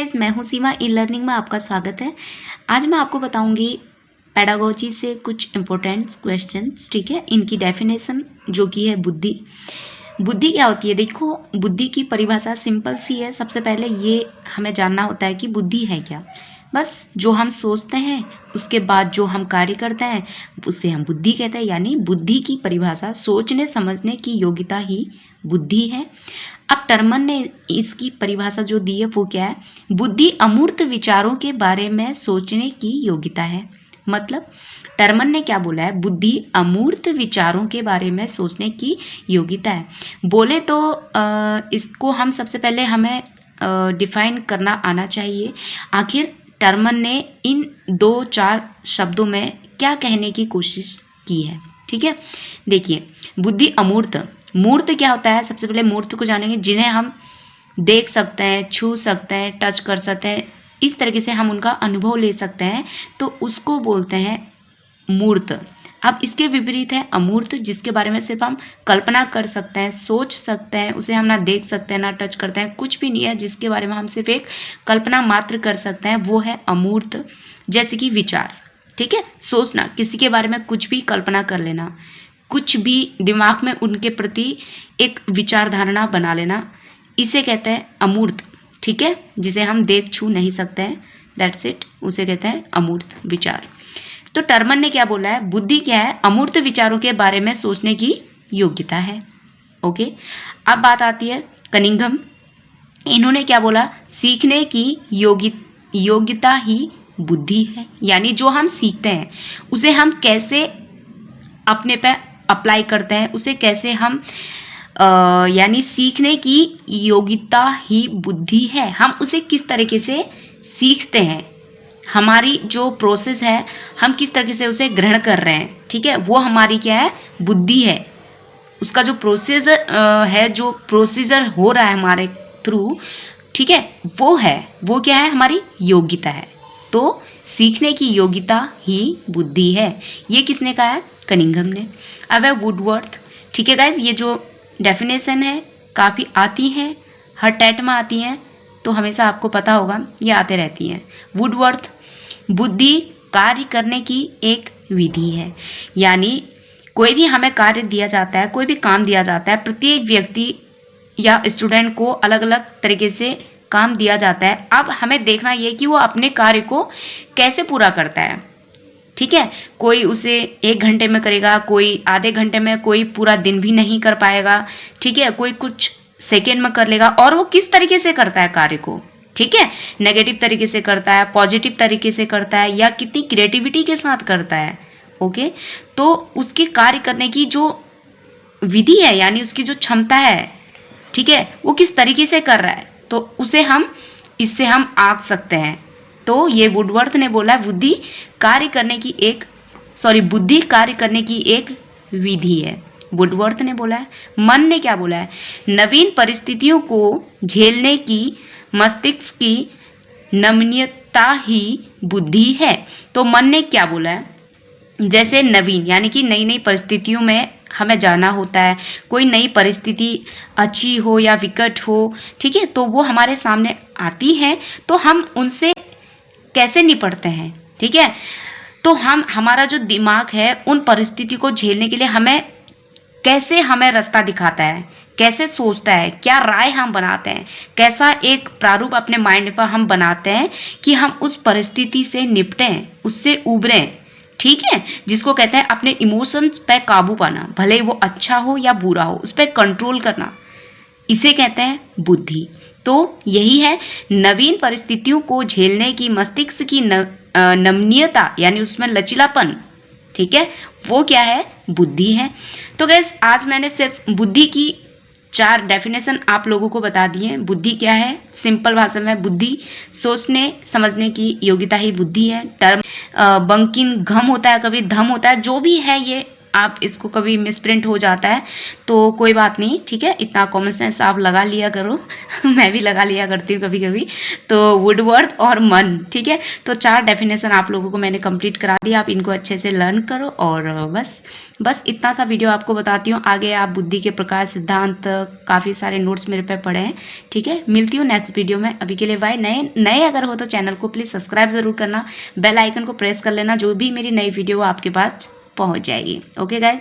Guys, मैं हूं सीमा। E learning में आपका स्वागत है। आज मैं आपको बताऊंगी पेडागोजी से कुछ इम्पोर्टेंट क्वेश्चंस। ठीक है, इनकी डेफिनेशन जो कि है बुद्धि। बुद्धि क्या होती है? देखो, बुद्धि की परिभाषा सिंपल सी है। सबसे पहले ये हमें जानना होता है कि बुद्धि है क्या। बस जो हम सोचते हैं उसके बाद जो हम कार्य करते हैं उसे हम बुद्धि कहते हैं। यानी बुद्धि की परिभाषा सोचने समझने की योग्यता ही बुद्धि है। अब टर्मन ने इसकी परिभाषा जो दी है वो क्या है? बुद्धि अमूर्त विचारों के बारे में सोचने की योग्यता है। मतलब टर्मन ने क्या बोला है? बुद्धि अमूर्त विचारों के बारे में सोचने की योग्यता है। बोले तो इसको हम सबसे पहले हमें डिफाइन करना आना चाहिए। आखिर टर्मन ने इन 2-4 शब्दों में क्या कहने की कोशिश की है। ठीक है, देखिए, बुद्धि अमूर्त। मूर्त क्या होता है? सबसे पहले मूर्त को जानेंगे, जिन्हें हम देख सकते हैं, छू सकते हैं, टच कर सकते हैं, इस तरीके से हम उनका अनुभव ले सकते हैं, तो उसको बोलते हैं मूर्त। अब इसके विपरीत है अमूर्त, जिसके बारे में सिर्फ हम कल्पना कर सकते हैं, सोच सकते हैं, उसे हम ना देख सकते हैं ना टच करते हैं, कुछ भी नहीं है, जिसके बारे में हम सिर्फ एक कल्पना मात्र कर सकते हैं, वो है अमूर्त। जैसे कि विचार। ठीक है, सोचना, किसी के बारे में कुछ भी कल्पना कर लेना, कुछ भी दिमाग में उनके प्रति एक विचार धारणा बना लेना, इसे कहते हैं अमूर्त। ठीक है, जिसे हम देख छू नहीं सकते हैं, दैट्स इट, उसे कहते हैं अमूर्त विचार। तो टर्मन ने क्या बोला है? बुद्धि क्या है? अमूर्त विचारों के बारे में सोचने की योग्यता है। ओके, अब बात आती है कनिंघम। इन्होंने क्या बोला? सीखने की योग्यता ही बुद्धि है। यानी जो हम सीखते हैं उसे हम कैसे अपने पे अप्लाई करते हैं, उसे कैसे हम यानी सीखने की योग्यता ही बुद्धि है। हम उसे किस तरीके से सीखते हैं, हमारी जो प्रोसेस है, हम किस तरीके से उसे ग्रहण कर रहे हैं, ठीक है, वो हमारी क्या है? बुद्धि है। उसका जो प्रोसीजर है, जो प्रोसीजर हो रहा है हमारे थ्रू, ठीक है, वो क्या है? हमारी योग्यता है। तो सीखने की योग्यता ही बुद्धि है। ये किसने कहा है? कनिंघम ने। अब है वुडवर्थ। ठीक है गाइज, ये जो डेफिनेशन है काफ़ी आती हैं, हर टेट में आती हैं, तो हमेशा आपको पता होगा ये आते रहती हैं। वुडवर्थ, बुद्धि कार्य करने की एक विधि है। यानी कोई भी हमें कार्य दिया जाता है, कोई भी काम दिया जाता है, प्रत्येक व्यक्ति या स्टूडेंट को अलग अलग तरीके से काम दिया जाता है। अब हमें देखना ये कि वो अपने कार्य को कैसे पूरा करता है। ठीक है, कोई उसे 1 घंटे में करेगा, कोई आधे घंटे में, कोई पूरा दिन भी नहीं कर पाएगा। ठीक है, कोई कुछ सेकेंड में कर लेगा। और वो किस तरीके से करता है कार्य को, ठीक है, नेगेटिव तरीके से करता है, पॉजिटिव तरीके से करता है, या कितनी क्रिएटिविटी के साथ करता है। ओके, तो उसके कार्य करने की जो विधि है, यानी उसकी जो क्षमता है, ठीक है, वो किस तरीके से कर रहा है, तो इससे हम आंक सकते हैं। तो ये वुडवर्थ ने बोला बुद्धि कार्य करने की एक विधि है। वुडवर्थ ने बोला है। मन ने क्या बोला है? नवीन परिस्थितियों को झेलने की मस्तिष्क की नमनीयता ही बुद्धि है। तो मन ने क्या बोला है? जैसे नवीन यानी कि नई नई परिस्थितियों में हमें जाना होता है। कोई नई परिस्थिति अच्छी हो या विकट हो, ठीक है, तो वो हमारे सामने आती है, तो हम उनसे कैसे निपटते हैं, ठीक है। तो हमारा जो दिमाग है उन परिस्थिति को झेलने के लिए हमें रास्ता दिखाता है, कैसे सोचता है, क्या राय हम बनाते हैं, कैसा एक प्रारूप अपने माइंड पर हम बनाते हैं कि हम उस परिस्थिति से निपटें, उससे उबरें। ठीक है, जिसको कहते हैं अपने इमोशंस पे काबू पाना, भले वो अच्छा हो या बुरा हो, उस पर कंट्रोल करना, इसे कहते हैं बुद्धि। तो यही है नवीन परिस्थितियों को झेलने की मस्तिष्क की नमनीयता, यानी उसमें लचीलापन, ठीक है, वो क्या है? बुद्धि है। तो गाइस, आज मैंने सिर्फ बुद्धि की 4 डेफिनेशन आप लोगों को बता दी है। बुद्धि क्या है? सिंपल भाषा में बुद्धि सोचने समझने की योग्यता ही बुद्धि है। टर्म बंकिन घम होता है, कभी धम होता है, जो भी है, ये आप इसको कभी मिसप्रिंट हो जाता है तो कोई बात नहीं, ठीक है। इतना कॉमन सेंस आप लगा लिया करो मैं भी लगा लिया करती हूँ कभी कभी। तो वुडवर्थ और मन, ठीक है। तो 4 डेफिनेशन आप लोगों को मैंने कंप्लीट करा दिया, आप इनको अच्छे से लर्न करो। और बस इतना सा वीडियो आपको बताती हूँ। आगे आप बुद्धि के प्रकार, सिद्धांत, काफ़ी सारे नोट्स मेरे पे पड़े हैं, ठीक है। मिलती हूँ नेक्स्ट वीडियो में, अभी के लिए बाय। नए अगर हो तो चैनल को प्लीज़ सब्सक्राइब ज़रूर करना, बेल आइकन को प्रेस कर लेना, जो भी मेरी नई वीडियो आपके पास पहुँच जाएगी। Okay guys.